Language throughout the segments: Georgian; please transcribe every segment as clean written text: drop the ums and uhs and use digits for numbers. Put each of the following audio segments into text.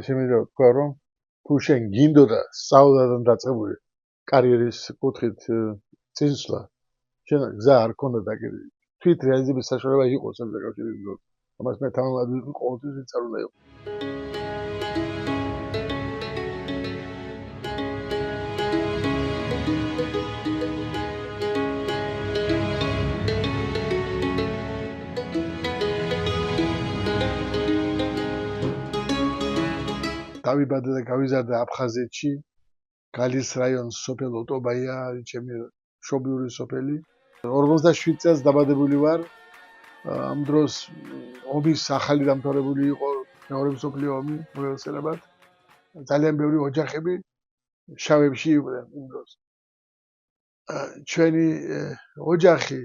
შემიძლია ვთქვა, რომ თუ შენ გინდოდა სწავლიდან დაწყებული კარიერის კუთხით წინსვლა, შენ გზა არ ქონოდა კიდე. თვით რეალიზების საშუალება იყო საბჭოთა კავშირის დროს. ამას მე თანაბრად ვიყო ყოველთვის ვინც არ უნდა იყო. დავიბადა და გავიზარდა აფხაზეთში, გალის რაიონის სოფელ ოტობაია, ჩემი მშობლიური სოფელი. 47 წელს დაბადებული ვარ. ამ დროს ომის ახალი დამთავრებული იყო მეორე მსოფლიო ომი, მოიხსენებათ. ძალიან ბევრი ოჯახები შავებში იყვნენ იმ დროს. ჩვენი ოჯახი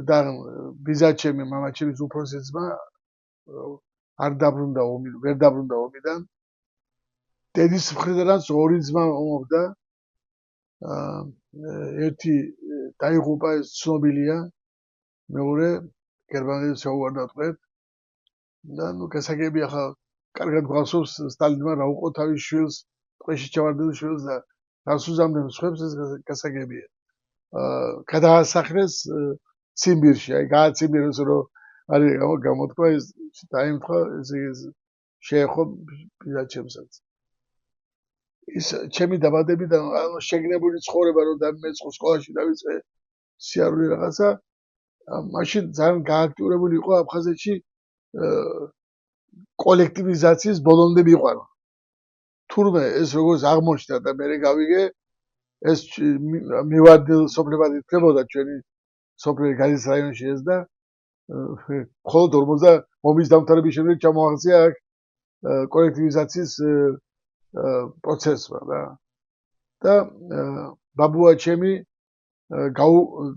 და ბიძაჩემი, მამაჩემის უფროსი ძმა არ დაბრუნდა ომი, ვერ დაბრუნდა ომიდან. დედის მხრიდანაც ორი ძმა ომობდა. ერთი დაიღუპა, ეს ცნობილია. მეორე გერმანელებს შეუვარდა ტყვედ. და გასაგებია ხა კარგად გვახსოვს სტალინმა რა უყო თავის შვილს, ტყვეში ჩავარდნილ შვილს და რას უზამდნენ სხვებს, ეს გასაგებია. გადაასახლეს ციმბირში, აი გააციმბირეს, რომ არის გამოთქვა ეს დაემთხვა, ესე შეეხო ბიძაჩემსაც. ის ჩემი დაბადებიდან შეგნებული ცხოვრება რომ დამეწყო სკოლაში დავიწყე სიარული რაღაცა, მაშინ ძალიან გააქტიურებული იყო აფხაზეთში კოლექტივიზაციის ბოლომდე მიყვანა. თურმე ეს როგორც აღმოჩნდა და მე გავიგე, ეს მივარდნილ სოფლებად ითვლებოდა ჩვენი სოფლი გალის რაიონში ეს და მხოლოდ 50 ომის დამთავრების შემდეგ ჩამოაღწია აქ კოლექტივიზაციის პროცესმა და ბაბუა ჩემი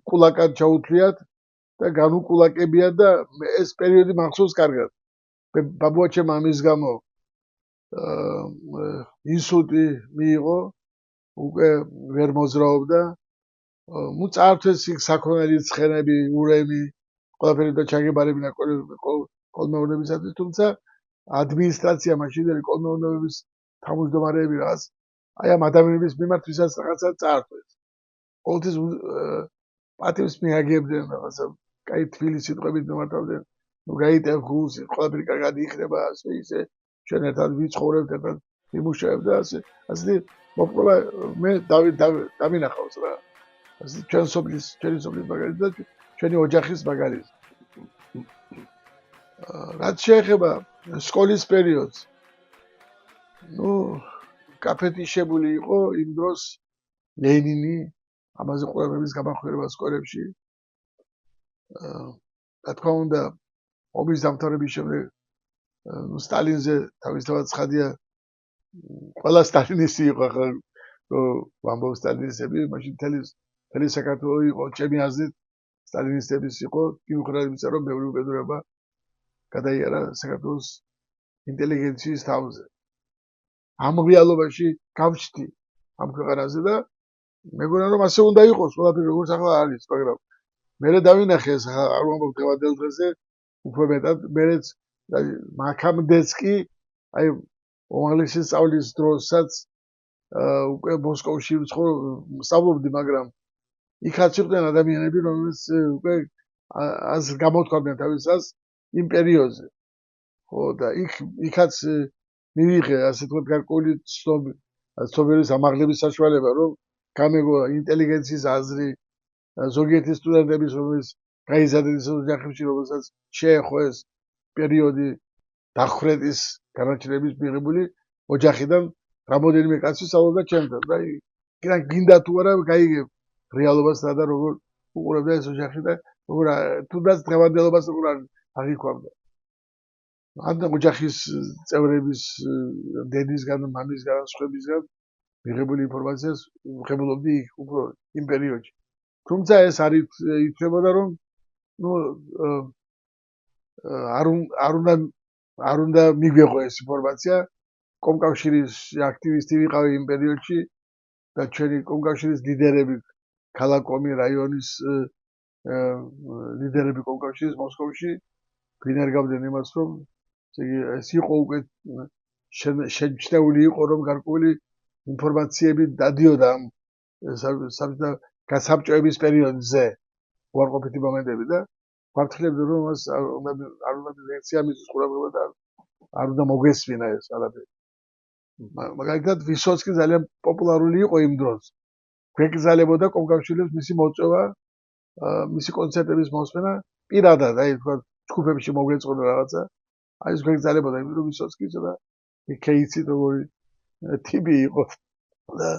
კულაკად ჩაუთვლიათ და განუკულაკებია და ეს პერიოდი მახსოვს კარგად. ბაბუა ჩემ ამის გამო ინსულტი მიიღო, უკვე ვერ მოძრაობდა. წაართვეს იქ საქონელი ცხენები, ურემი, ყველაფერი და ჩაგებარებინა კოლმეურნეობისათვის, თუმცა ადმინისტრაცია მაშინდელი კოლმეურნეობის თავმჯდომარეები რაღაც აი ამ ადამიანების მიმართ ვისაც რაღაცა წაართვეს. ყოველთვის პატივს მიაგებდნენ რაღაცა, კაი თბილი სიტყვებით მიმართავდნენ. ნუ გაიტევ გულს, ყველაფერი კარგად იქნება, ასე ისე, ჩვენ ერთად ვიცხოვრებთ, ერთად ვიმუშავებთ და ასე მოპყრობა მე დამინახავს რა. ასე ჩვენი სოფლის მაგალითად და ჩვენი ოჯახის მაგალითად. რაც შეეხება სკოლის პერიოდს, ნუ გაფეთიშებული იყო იმ დროს ლენინი, ამაზე ყურადღების გამახვილება სკოლებში. რა თქმა უნდა, ომის დამთავრების შემდეგ სტალინზე თავისთავად ცხადია, ყველა სტალინისტი იყო ახლა ვამბობ სტალინისტები, მაშინ მთელი საქართველო იყო, ჩემი აზრით სტალინისტების იყო, მიუხედავად იმისა, რომ ბევრი უბედურება გადაიარა საქართველოს ინტელიგენციის თავზე. ამ რეალობაში გავჩნდი ამ ქვეყანაზე და მეგონა რომ ასე უნდა იყოს, ყველაფერი როგორც ახლა არის, მაგრამ მე დავინახე ეს არ ვამბობ დღევანდელ დღეზე, უფრო მეტად მერეც მაქამდეც კი აი უმაღლესი სწავლის დროსაც უკვე მოსკოვში სწავლობდი, მაგრამ იქაც იყვნენ ადამიანები, რომლებიც უკვე აზრ გამოთქვამდნენ თავისას იმ პერიოდზე. ხო და იქაც მივიღე ასე თქვა გარკვეული ცნობიერების ამაღლების საშუალება, რომ გამეგო ინტელიგენციის აზრი, ზოგიერთი სტუდენტების, რომელიც გაიზარდნენ ოჯახებში, რომელსაც შეეხო ეს პერიოდი დახვრეტის განაჩენების მიღებული ოჯახიდან რამოდენიმე კაცი სწავლობდა ჩემთან და გინდა თუ არა გაიგებ რეალობას რა და როგორ უყურებდა ეს ოჯახი და როგორ თუნდაც დღევანდელობას როგორ აღიქვამდა. ან ოჯახის წევრების, დედისგან, მამისგან, სხვებისგან მიღებული ინფორმაციას ვღებულობდი უფრო იმ პერიოდში. თუმცა ეს არ ითვლებოდა, რომ ნუ არ უნდა მიგვეღო ეს ინფორმაცია. კომკავშირის აქტივისტი ვიყავი იმ პერიოდში და ჩვენი კომკავშირის ლიდერები, ქალაქომი რაიონის ლიდერები კომკავშირის მოსკოვში გვინერგავდნენ იმას, რომ ეს იყო უკვე შეჩნეული იყო, რომ გარკვეული ინფორმაციები დადიოდა ამ გასაბჭოების პერიოდზე უარყოფითი მომენტები და ვაფრთხილებდი, რომ მას არ უნდა ლექცია მისთვის ყურადღება და არ უნდა მოგესმინა ეს ყველაფერი. მაგალითად, ვისოცკი ძალიან პოპულარული იყო იმ დროს. გვეკრძალებოდა კომკავშირებს მისი მოწვევა, მისი კონცერტების მოსმენა პირადად, აი თქვა ჯგუფებში მოგვეწყოდა რაღაცა. აი ეს გვეკრძალებოდა, იმიტომ რომ ვისოცკი ცოტა იქეიცით როგორი ტიპი იყო და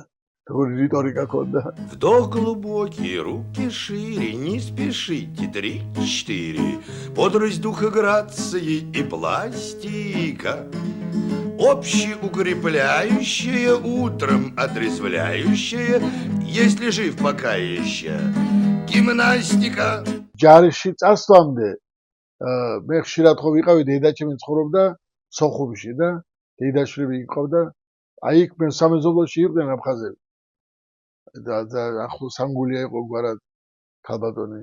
როგორი რიტორიკა ჰქონდა. Вдох глубокий, руки шире, не спешите, 3-4. Бодрость духа, грации и пластика, общеукрепляющая, утром отрезвляющая, если жив пока еще, гимнастика. ჯარში წასვლამდე მე ხშირად ხო ვიყავი, დედაჩემი ცხოვრობდა სოხუმში და დედაშვილები იყავდა. აი იქ მე სამეზობლოში იყვნენ აფხაზები. და ახლო სანგულია იყო გვარად ქალბატონი,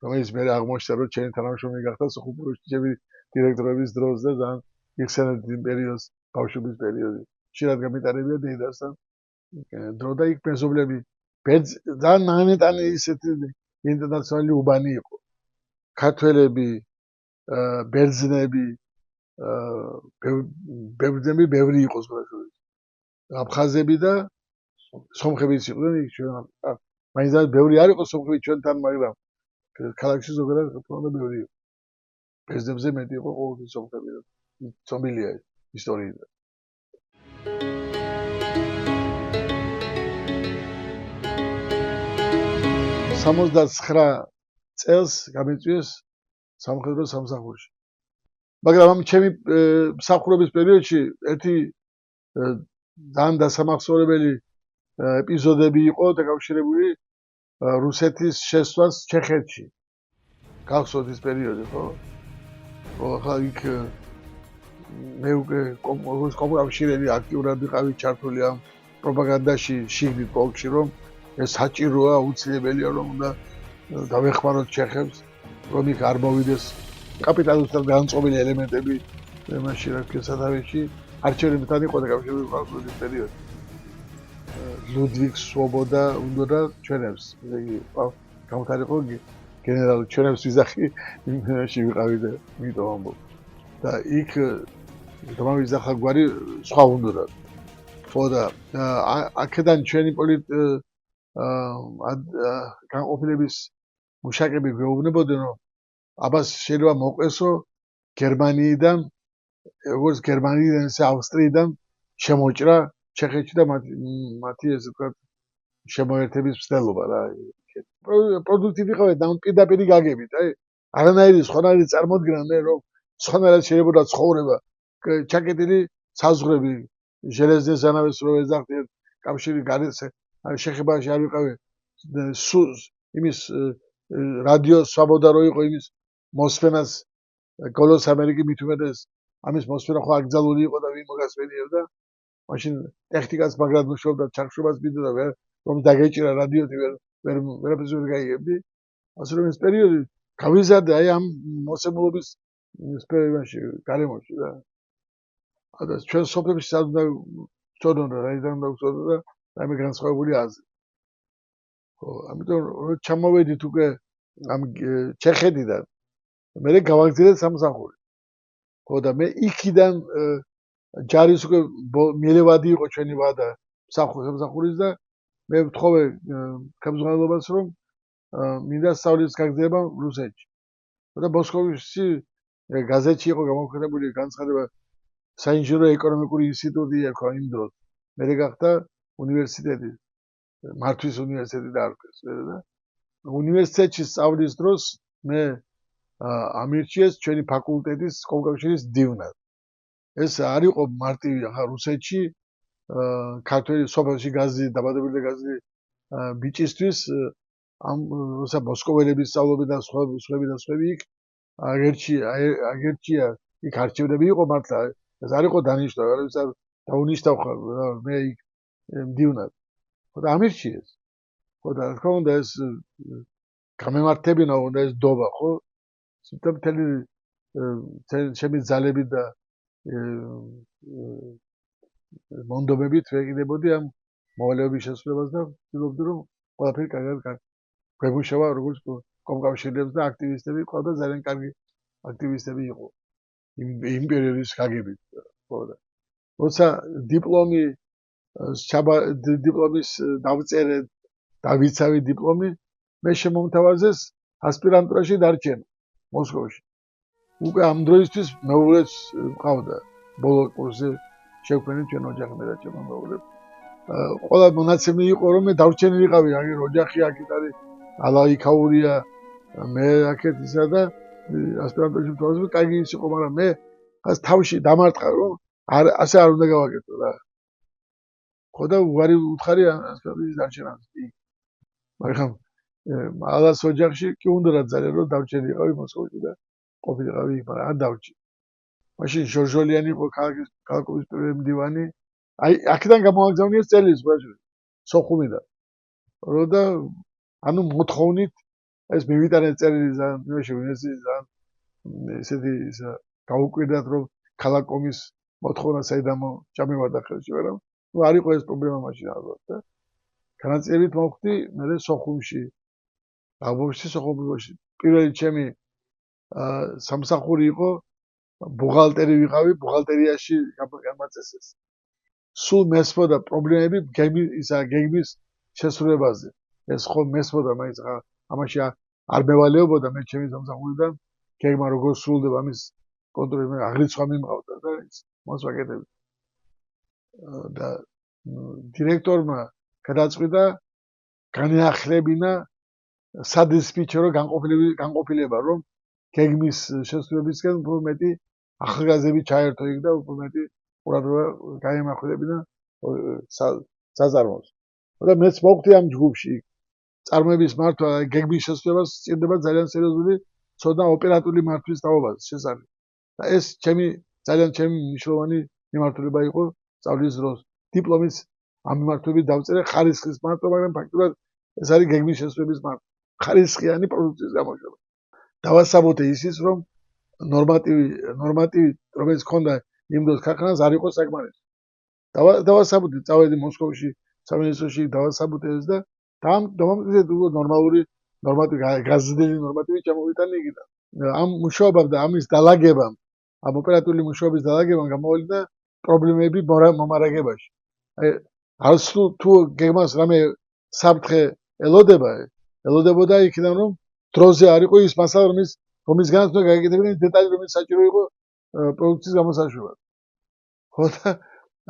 რომელიც მე აღმოჩნდა, რომ ჩემი თანამშრომელი გახდა სოხუმში ჩემი დირექტორების დროს და ძალიან იხსენებდი იმ პერიოდს, ბავშვობის პერიოდი. ხშირად გამიტარებია დედასთან დრო და იქ მეზობლები ძალიან ნანეტანი ისეთი ინტერნაციონალი უბანი იყო. ქართველები, ბერძნები, ბევრი იყო ზოგადად. აფხაზები და სომხებიც იყვნენ იქ ჩვენ. მაინც ბევრი არ იყო სომხები ჩვენთან, მაგრამ ქალაქში ზოგადად თქონდა ბევრი იყო. ბერძნებზე მეტი იყო ყოველთვის სომხები. ცნობილია ისტორიიდან. 69 წელს გამიწვიეს სამხედრო სამსახურში. მაგრამ ამ ჩემი მსახურობის პერიოდში ერთი ძალიან დასამახსოვრებელი ეპიზოდები იყო დაკავშირებული რუსეთის შესვლას ჩეხეთში. გახსოვთ ის პერიოდი, ხო? ახლა იქ მე უკვე კომუნიკაციები აქტიურად ვიყავი ჩართული ამ პროპაგანდაში, შიგნით პოლკში, რომ ეს საჭიროა, აუცილებელია, რომ უნდა დავეხმაროთ ჩეხებს, რომ იქ არ მოვიდეს კაპიტალისტად განწყობილი ელემენტები მაშინ რა თქმა სათავეში არჩევნებთან იყო დაკავშირებული კონფლიქტის პერიოდი. ლუდვიგ სვობოდა უნდა ჩვენებს, ესე იგი, გამთარიყო გენერალ ჩვენებს ვიზახი იმაში ვიყავი და მიტომ ამბობ. და იქ დამავიზახა გვარი სხვა უნდა. ხო და აქედან ჩვენი განყოფილების მუშაკები გვეუბნებოდნენ, რომ აბას შეიძლება მოყვესო გერმანიიდან, როგორც გერმანიიდან, ისე ავსტრიიდან შემოჭრა ჩეხეთში და მათი ესე ვთქვათ შემოერთების მცდელობა რა. პროდუქტივი ყავით და პირდაპირ გაგებით, აი არანაირი სხვანაირი წარმოდგენა მე რომ სხვანაირად შეიძლება ცხოვრება ჩაკეტილი საზღვრები ჟელეზნის ზანავეს რო ეძახდით კავშირი გარეთზე შეხებაში არ ვიყავი იმის რადიო სვაბოდა რო იყო იმის მოსმენას გოლოს ამერიკი მithumedes ამის მოსმენა ხო აკრძალული იყო და ვინ მოგასმენიებდა მაშინ ტექნიკას მაგრად მუშაობდა ჩახშობას მიდოდა რომ დაგეჭირა რადიოთი ვერაფერს ვერ გაიგებდი ასე რომ ეს პერიოდი გავიზარდე აი ამ მოსემულობის სპერიმაში გარემოში და და ჩვენ სოფლებში სად უნდა ვწოდოთ და რაიდან უნდა ვწოდოთ და რაიმე განსხვავებული აზრი. ხო, ამიტომ რომ ჩამოვედით უკვე ამ ჩეხეთიდან მე გავაგზავნე სამსახური. ხო და მე იქიდან ჯარის უკვე მილევადი იყო ჩვენი ვადა სამსახურის და მე ვთხოვე ხელმძღვანელობას რომ მინდა სწავლის გაგრძელება რუსეთში. და მოსკოვში გაზეთში იყო გამოქვეყნებული განცხადება საინჟინრო ეკონომიკური ინსტიტუტი ერქვა იმ დროს. მე გახდა უნივერსიტეტი, მართვის უნივერსიტეტი დაარქვეს და უნივერსიტეტში სწავლის დროს მე ამირჩიეს ჩვენი ფაკულტეტის კომკავშირის დივნად. ეს არ იყო მარტივი ახლა რუსეთში ქართველი სოფელში გაზი დაბადებული გაზი ბიჭისთვის ამ როცა მოსკოველების სწავლობენ და სხვები იქ აგერჩია იქ არჩევნები იყო მართლა ეს არ იყო დანიშნული არის არ დაუნიშნავ ხარ მე იქ მდივნად ხო და ამირჩიეს ხო და რა თქმა უნდა ეს გამემართებინა უნდა ეს დობა ხო სიტყვით შემი ძალები და მონდომებით ვეკიდებოდი ამ მოვალეობის შესრულებას და ვცდილობდი რომ ყველაფერი კარგად გვემუშავა როგორც კომკავშირებს და აქტივისტები ყავდა ძალიან კარგი აქტივისტები იყო იმ პერიოდის კგბ-ით. როცა დიპლომის დავწერე დავიცავი დიპლომი, მე შემომთავაზეს ასპირანტურაში დარჩენა მოსკოვში. უკვე ამ დროისთვის მეუღლეც მყავდა. ბოლო კურსზე შევქმნით ჩვენ ოჯახი და ჩემო მეუღლე. ყველა მონაცემი იყო რომ მე დარჩენილიყავი, აგერ ოჯახი აქეთ არის, ალაიქაურია, მე აქეთ ისა და ასპირანტურაში მთავაზები კარგი ის იყო, მაგრამ მე ხას თავში დამარტყა რომ ასე არ უნდა გავაკეთო რა. ხო და უარი უთხარი ასპირანტურის დარჩენას. მაგრამ ალას ოჯახში კი უნდა ძალიან რომ დავჭერილიყავი მოსკოვში და ყოფილიყავი იქ, მაგრამ არ დავჭი. მაშინ ჟორჟოლიანი იყო ქალაქობის პირველი მდივანი. აი აქედან გამოვაგზავნიეს წელის ბაჟური. სოხუმიდან. რო და ანუ მოთხოვნით ეს მივიტანე წერილი ძალიან იმაში ვინესი ძალიან ესეთი გაუკვირდათ რომ ქალაქკომის მოთხოვნა საიდან ჩამევარდა ხელში, მაგრამ არ იყო ეს პრობლემა მაშინ ალბათ და განაწილებით მოვხდი მე სოხუმში. ალბომში სოხუმში პირველი ჩემი სამსახური იყო ბუღალტერი ვიყავი, ბუღალტერიაში გამაწესეს. სულ მესმოდა პრობლემები გეგმის შესრულებაზე. ეს ხომ მესმოდა, მაინც ამაში არ მევალეობოდა მე ჩემი სამსახურიდან გეგმა როგორ სრულდება ამის კონტროლი მე აღრიცხვა მიმყავდა და მას ვაკეთებდი. და დირექტორმა გადაწყვიტა განეახლებინა სადისპიჩერო განყოფილება რომ გეგმის შესრულებისკენ უფრო მეტი ახალგაზრდები ჩაერთო იქ და უფრო მეტი ყურადღება გაემახვილებინა საწარმოს. და მეც მოვხდი ამ ჯგუფში. წარმოების მართვა გეგმის შესრულებას სჭირდება ძალიან სერიოზული ცოდნა ოპერატიული მართვის თაობაზე შესაძლებელი. და ეს ძალიან ჩემი მნიშვნელოვანი მიმართულება იყო სწავლის დროს. დიპლომის ამ მიმართულებით დავწერე ხარისხის მართვა, მაგრამ ფაქტობრივად ეს არის გეგმის შესრულების მართვა. ხარისხიანი პროდუქციის გამოშვება. დავასაბუთე ისიც რომ ნორმატივი რომელიც ჰქონდა იმ დროს ქარხანას არ იყო საკმარისი. დავასაბუთე წავედი მოსკოვში სამინისტროში დავასაბუთე ეს და დამამტკიცეთ ნორმალური ნორმატივი გაზრდილი ნორმატივი ჩამოვიტანე იქიდან. ამ მუშაობამ და ამის დალაგებამ, ამ ოპერატიული მუშაობის დალაგებამ გამოვიდა პრობლემები მომარაგებაში. აი არც თუ გეგმას რამე საფრთხე ელოდებოდა იქიდან რომ დროზე არ იყო ის მასალა რომისგანაც უნდა გაეკეთებინა დეტალი რომელიც საჭირო იყო პროდუქციის გამოსაშვებად. ხო და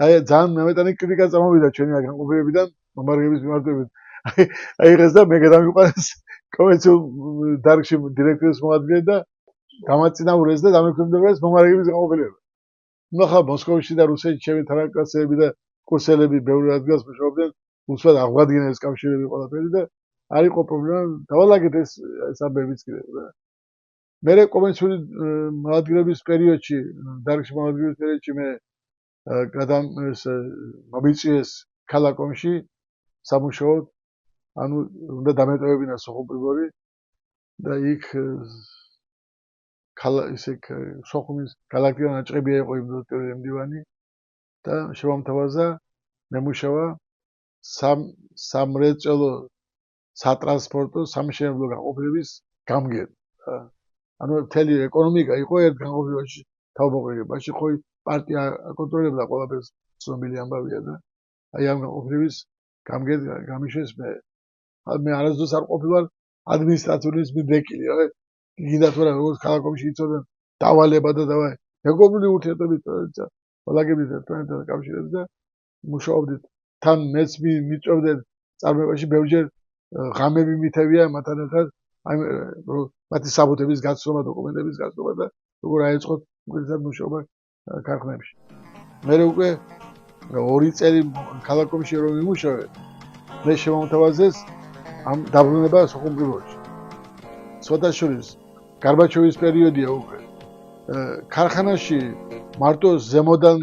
აი ძალიან მეტანი კრიტიკა წამოვიდა ჩვენი განყოფილებიდან მომარაგების მიმართულებით. აი ეს და მე გადამიყვანეს კომერციულ დარგში დირექტორის მოადგილე და გამაწინაურეს და დამექვემდებარეს მომარაგების განყოფილება. ნუ ხა მოსკოვში და რუსეთში ჩემი თანაკლასელები და კურსელები ბევრი ადგილას მუშაობდნენ, უცბად აღვადგინეს კავშირები ყველაფერი და არ იყო პრობლემა, დავალაგეთ ეს ამბებიც კიდევ რა. მე კომერციული მოადგილების პერიოდში, დარგში მოადგილების პერიოდში მე მომიწიეს ქალაქომში სამუშაოდ, ანუ უნდა დამეტოვებინა სოხუმპრიბორი და იქ სოხუმის გალაქტიკა ნაჭყებია იყო იმ დროს პირველი მდივანი და შემომთავაზა მემუშავა სამრეწველო სატრანსპორტო სამშენებლო განყოფილების გამგედ. ანუ მთელი ეკონომიკა იყო ერთ განყოფილებაში თავმოყრილობაში, ხო პარტია აკონტროლებდა ყველაფერს, ცნობილი ამბავია და აი ამ განყოფილების გამგედ გამიშვეს მე. მე არასდროს არ ყოფილვარ ადმინისტრაციული მიდრეკილი, რა. გინდათ რა როგორც ქალაქომში იცოდნენ დავალება და მეგობრული ურთიერთობით ყველაგებით ერთმანეთთან კავშირებს და მუშაობდით. თან მეც მიწვევდნენ წარმოებაში ბევრჯერ ღამები მითევია მათთან ერთად აი მათი საბუთების გაცნობა, დოკუმენტების გაცნობა და როგორ აეწყოთ უკეთესად მუშაობა ქარხნებში. მე უკვე 2 წელი ქალაქომში რომ ვიმუშავე, მე შემომთავაზეს ამ დაბრუნება სოხუმპრიბორში. სხვადასხვა გარბაჩოვის პერიოდია უკვე. ქარხანაში მარტო ზემოდან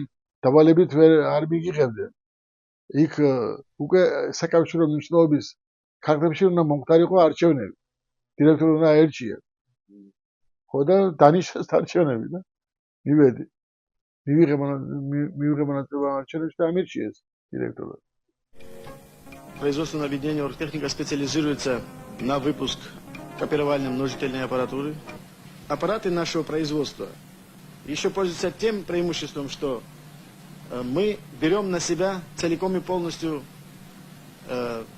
დავალებით არ მიგიღებდნენ. იქ უკვე საკავშირო მნიშვნელობის ქარხნებში უნდა მომხდარიყო არჩევნები. დირექტორი უნდა აერჩია. ხო და დანიშნეს არჩევნები და მივედი. მივიღე მონაწილეობა არჩევნებში და ამირჩიეს დირექტორად. Производственное объединение «Оргтехника» специализируется на выпуск копировально-множительной аппаратуры. Аппараты нашего производства еще пользуются тем преимуществом, что мы берем на себя целиком и полностью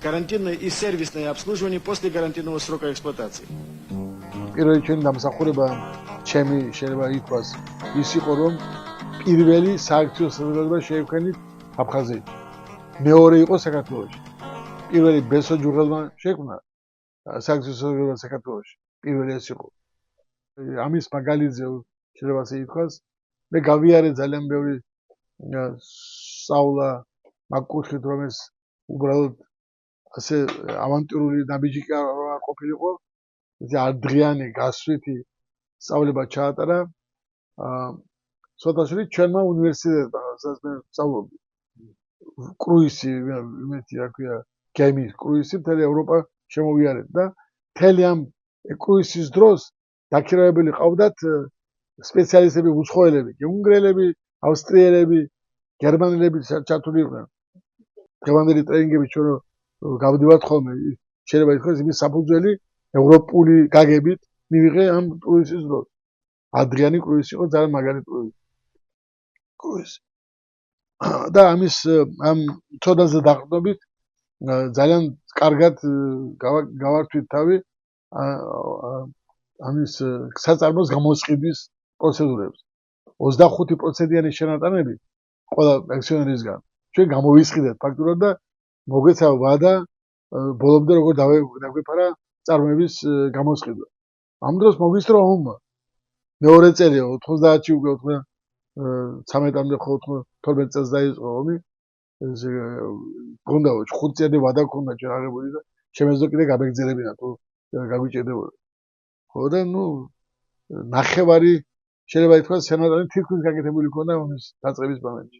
карантинное и сервисное обслуживание после гарантийного срока эксплуатации. პირველი ჩვენი დამსახურება ჩემი შეიძლება ითქვას ის იყო რომ პირველი სააქციო საზოგადოება შევქმნით აფხაზეთში. მეორე იყო საქართველოში. პირველი ბესო ჯურნალმა შექმნა სააქციო საზოგადოება საქართველოში. პირველი ეს იყო. ამის მაგალითზე შეიძლება ასე ითქვას, მე გავიარე ძალიან ბევრი სწავლა მაგ კუთხით რომ ეს უბრალოდ ასე ავანტურული ნაბიჯი არ ყოფილიყო. ადრიანი გასვეთი სწავლება ჩაატარა სოთაშვილის ჩვენმა უნივერსიტეტმა, სადაც მე სწავლობდი. კრუისი, იმეთი რა ქვია, გემის კრუისი მთელი ევროპა შემოვიარეთ და მთელი ამ კრუისის დროს დაქირავებელი ყავდათ სპეციალისტები, უცხოელები, უნგრელები, ავსტრიელები, გერმანელები ჩართული იყვნენ. დღევანდელი ტრენინგები ჩვენ გავდივართ ხოლმე, შეიძლება ითქვას იმის საფუძველი ევროპული გაგებით მივიღე ამ კრუისის დროს. ადრიანი კრუისი იყო ძალიან მაგარი კრუისი. და ამის ამ წოდაზე დაყრდნობით ძალიან კარგად გავართვით თავი ამის საწარმოს გამოსყიდვის პროცედურებს. 25%-იანი შენატანები ყველა პენსიონერისგან ჩვენ გამოვისყიდეთ ფაქტურად და მოგვეცა ვადა ბოლომდე როგორ დაგვეფარა წარმოების გამოსყიდვა. ამ დროს მოგისწრო ომმა. მეორე წელია 90-ში უკვე 93-მდე ხო 12 წელს დაიწყო ომი. ეს გონდა 5 წელი ვადა ქონდა ჩაღებული და შემეძლო კიდე გამეგზელებინა თუ გაგვიჭირდებოდა. ხო და ნახევარი შეიძლება ითქვას სენატარი თითქმის გაკეთებული ქონდა ომის დაწყების მომენტში.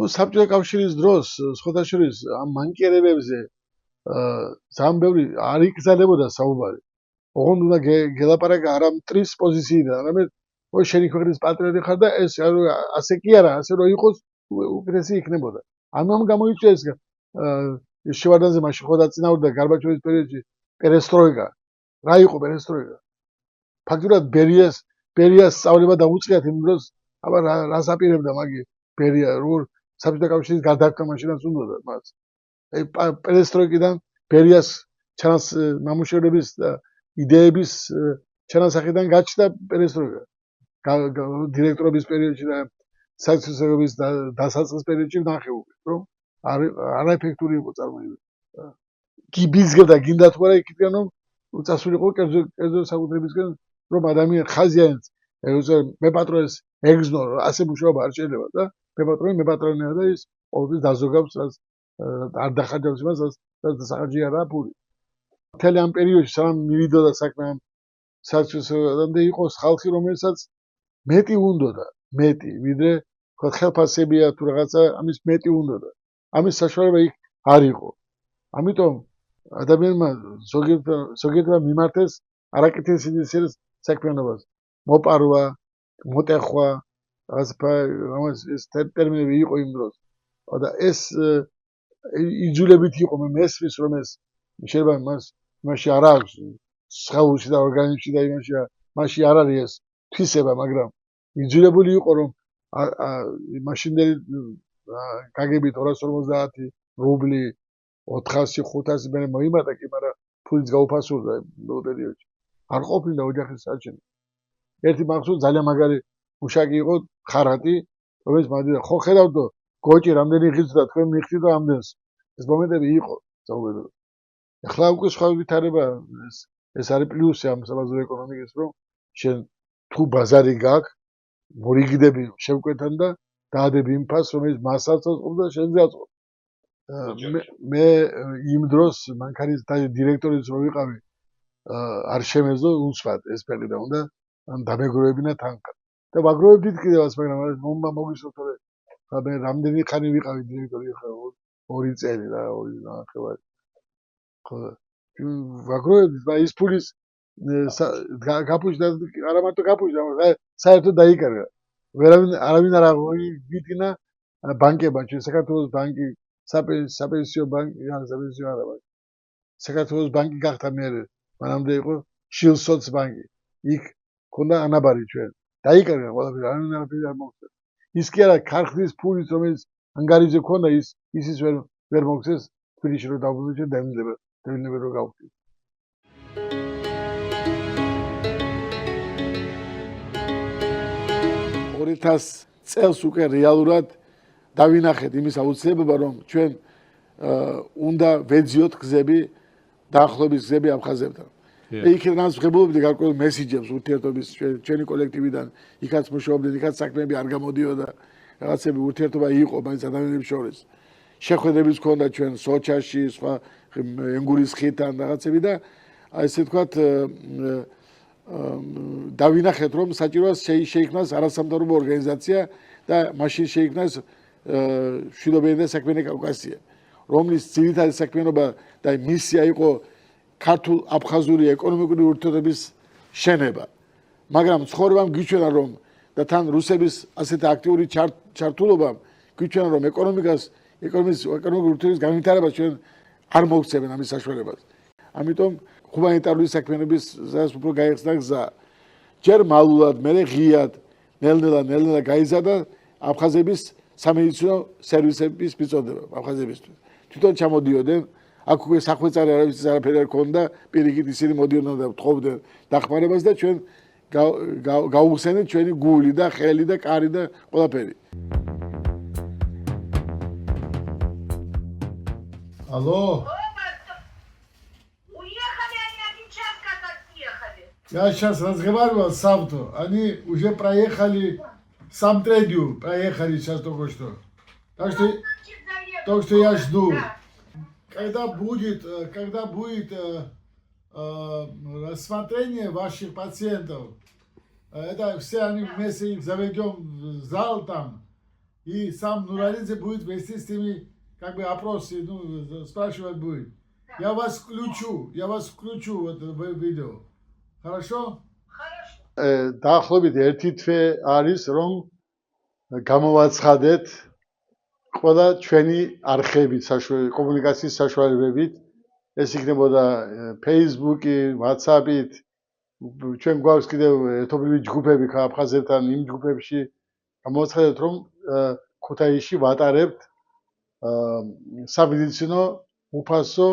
საბჭოთა კავშირის დროს სხოთაშვილის ამ მანკიერებებზე ძალიან ბევრი არ იკრძალებოდა საუბარი. ოღონდ უნდა გელაპარაკა არა მტრის პოზიციიდან, არამედ შენი ქვეყნის პატრიოტი ხარ და ეს ასე კი არა, ასე რომ იყოს უკეთესი იქნებოდა. ამ გამოიწვია ეს შევარდანზე მაშინ ხო დაწინაურდა გარბაჩოვის პერიოდში პერესტროიკა. რა იყო პერესტროიკა? ფაქტურად ბერიას სწავლება დაუწყიათ იმ დროს, აბა რას აპირებდა მაგი ბერია, როგორ საბჭოთა კავშირის გარდაქმნა მაშინაც უნდოდა მას. აი პერესტროიკიდან ბერიას ნამუშევრების და იდეების ჩანასახიდან გაჩნდა პერესტროიკა. დირექტორობის პერიოდში და სააქციო საზოგადოების დასაწყის პერიოდში ვნახე უკვე, რომ არაეფექტური იყო წარმოება. გიბიზგდა გინდა თუ არა იქიდან რომ წასულიყო კერძო საკუთრებისგან რომ ადამიანი ხაზიანს მეპატრონეს ეგზნო ასე მუშაობა არ შეიძლება და მეპატრონეა და ის ყოველთვის დაზოგავს რაც არ დახარჯავს იმას რაც სახარჯი არაა პური. მთელი ამ პერიოდში სამ მივიდოდა საქმე ამ სააქციო საზოგადოებამდე იყოს ხალხი რომელსაც მეტი უნდოდა, მეტი ვიდრე ხელფასებია თუ რაღაცა ამის მეტი უნდოდა. ამის საშუალება იქ არ იყო. ამიტომ ადამიანმა ზოგიერთმა მიმართეს არაკეთილ სიცოცხლის საქმიანობას. მოპარვა, მოტეხვა, ეს ტერმინები იყო იმ დროს. და ეს იძულებით იყო მე მესმის რომ ეს შეიძლება მასში არ აქვს სხეულში და ორგანიზმში და მასში არ არის ეს თვისება, მაგრამ იძულებული იყო რომ მაშინდელი გაგებით 250 რუბლი 400-500 მე მოიმატა კი, მაგრამ ფულიც გაუფასურდა ბოლო პერიოდში. არ ყოფილა ოჯახის საჩინო. ერთი მახსოვს ძალიან მაგარი მუშაკი იყო ხარატი, რომელიც მანდ ხო ხედავდო გოჭი რამდენი ღირსდა თქვენ მიხდით და ამდენს. ეს მომენტები იყო საუბედრო. ახლა უკვე სხვა ვითარება ეს არის პლუსი ამ საბაზრო ეკონომიკის რომ შენ თუ ბაზარი გაქვს მორიგდები შევკვეთან და დაადები იმ ფასს რომელიც მასაც აწყობს და შენზე აწყობს. მე იმ დროს მანქანის დირექტორის რო ვიყავი არ შემეძლო უსვათ ეს ფერი და უნდა დამეგროვებინა თანხა. და ვაგროვებდით კიდევაც, მაგრამ მოგისურვებთ თორე მე რამდენი ხანი ვიყავი დირექტორი ხა 2 წელი და 2 ნახევარი. ხო ვაგროვებთ ის ფულის გაფუჭდა არა მარტო გაფუჭდა საერთოდ დაიკარგა არავინ არ აღიდგინა ბანკებად ჩვენ საქართველოს ბანკი საპენსიო ბანკი საპენსიო არა საქართველოს ბანკი გახდა მერე მანამდე იყო შილსოც ბანკი იქ ქონდა ანაბარი ჩვენ დაიკარგა ყველაფერი არავინ არაფერი არ მოხდა ის კი არა ქარხნის ფულის რომელიც ანგარიზე ქონდა ისიც ვერ მოხდეს თბილისში რომ დავუძე ჩვენ დევნილები რომ გავხდით 2000 წელს უკვე რეალურად დავინახეთ იმის აუცილებლობა რომ ჩვენ უნდა ვეძიოთ გზები დაახლოების გზები აფხაზებთან იქიდან ვღებულობდი გარკვეულ მესიჯებს ურთიერთობის ჩვენი კოლექტივიდან იქაც მუშაობდნენ იქაც საქმეები არ გამოდიოდა რაღაცები ურთიერთობა იყო მაინც ადამიანებს შორის შეხვედრებიც ჰქონდა ჩვენ სოჩაში სხვა ენგურის ხიდან რაღაცები და ესე ვთქვათ დავინახეთ რომ საჭიროა შეიქმნას არასამთავრობო ორგანიზაცია და მაშინ შეიქმნას მშვიდობიანი და საქმიანი კავკასია რომლის ძირითადი საქმიანობა და მისია იყო ქართულ-აფხაზური ეკონომიკური ურთიერთობის შენება მაგრამ ცხოვრებამ გიჩვენა რომ და თან რუსების ასეთ აქტიური ჩართულობამ გიჩვენა რომ ეკონომიკის ურთიერთობის განვითარებას ჩვენ არ მოგცემენ ამის საშუალებას ამიტომ ჰუმანიტარული საქმიანობის უფრო გაიხსნა გზა ჯერ მალულად მერე ღიად ნელ-ნელა გაიზარდა აფხაზების სამედიცინო სერვისების მიწოდება აფხაზებისთვის თვითონ ჩამოდიოდნენ აქ უკვე სახვეწარი არავის არაფერი არ ქონდა პირიქით ისინი მოდიოდნენ და თხოვდნენ დახმარებას და ჩვენ გავუხსენეთ ჩვენი გული და ხელი და კარი და ყველაფერი алло Я сейчас разговаривал с авто, они уже проехали сам трейдю, проехали сейчас только что. Так что я жду. Когда будет рассмотрение ваших пациентов, это все они вместе их заведем в зал там, и сам Нуралидзе будет вести с ними как бы опросы, спрашивать будет. Я вас включу вот в видео. Хорошо? Хорошо. დაახლოებით 1 თვე არის რომ გამოვაცხადეთ ყველა ჩვენი არხები კომუნიკაციის საშუალებებით ეს იქნებოდა Facebook-ი, WhatsApp-ით ჩვენ გვაქვს კიდევ ერთობლივი ჯგუფები აფხაზებთან იმ ჯგუფებში გამოვაცხადეთ რომ ქუთაისში ვატარებთ სამედიცინო უფასო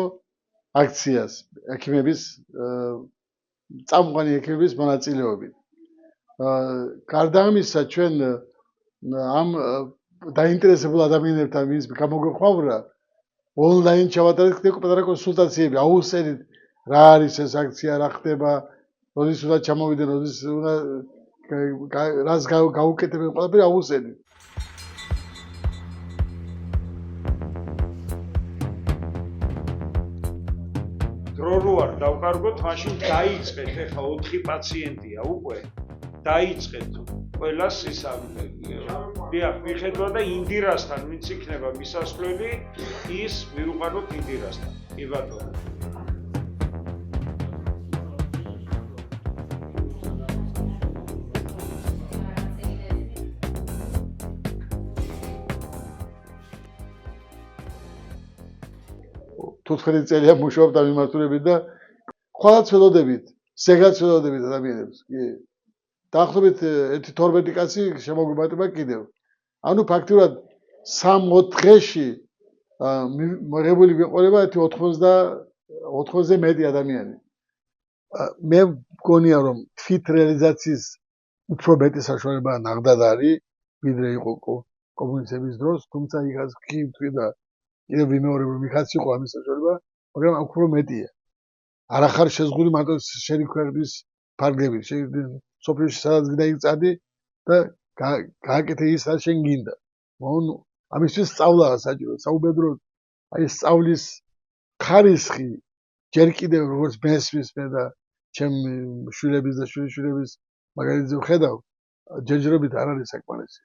აქციას ექიმების წამყვანი ექიმების მონაწილეობით. გარდა ამისა, ჩვენ ამ დაინტერესებულ ადამიანებთან ვის გამოგვეხვავრა, ონლაინ ჩავატარეთ პატარა კონსულტაციები, აუხსენით რა არის ეს აქცია, რა ხდება, როდის უნდა ჩამოვიდნენ, როდის უნდა რას გაუკეთებენ, ყველაფერი აუხსენით. რო არ დავკარგოთ, მაშინ დაიწყეთ, ეხლა 4 პაციენტია უკვე. დაიწყეთ ყველას ისა მიხედვა და ინდირასთან ვინც იქნება მისასვლელი, ის მივუყაროთ ინდირასთან. კი ბატონო. თუთხმეტი წელია მუშაობ და მიმართულებით და ხვალაც ველოდებით, ზეგაც ველოდებით ადამიანებს. კი. დაახლოებით 1-12 კაცი შემოგვიმატება კიდევ. ანუ ფაქტიურად 3-4 დღეში მიღებული გვეყოლება 80-ზე მეტი ადამიანი. მე მგონია რომ თვით რეალიზაციის უფრო მეტი საშუალება ნაღდად არის, ვიდრე იყო კომუნიზმის დროს, თუმცა იქაც კი თქვი და კიდევ ვიმეორებ რომ იქაც იყო ამის საშუალება, მაგრამ უფრო მეტია. არ ახარ შეზღუდული მარტო შენი ქვეყნის ფარგლებით, სოფლიოში სადაც დაიწადი და გააკეთე ის რაც შენ გინდა. ამისთვის სწავლაა საჭირო, საუბედრო აი სწავლის ხარისხი ჯერ კიდევ როგორც მესმის მე და ჩემი შვილების და შვილიშვილების მაგალითზე ვხედავ, ჯერჯერობით არ არის საკმარისი.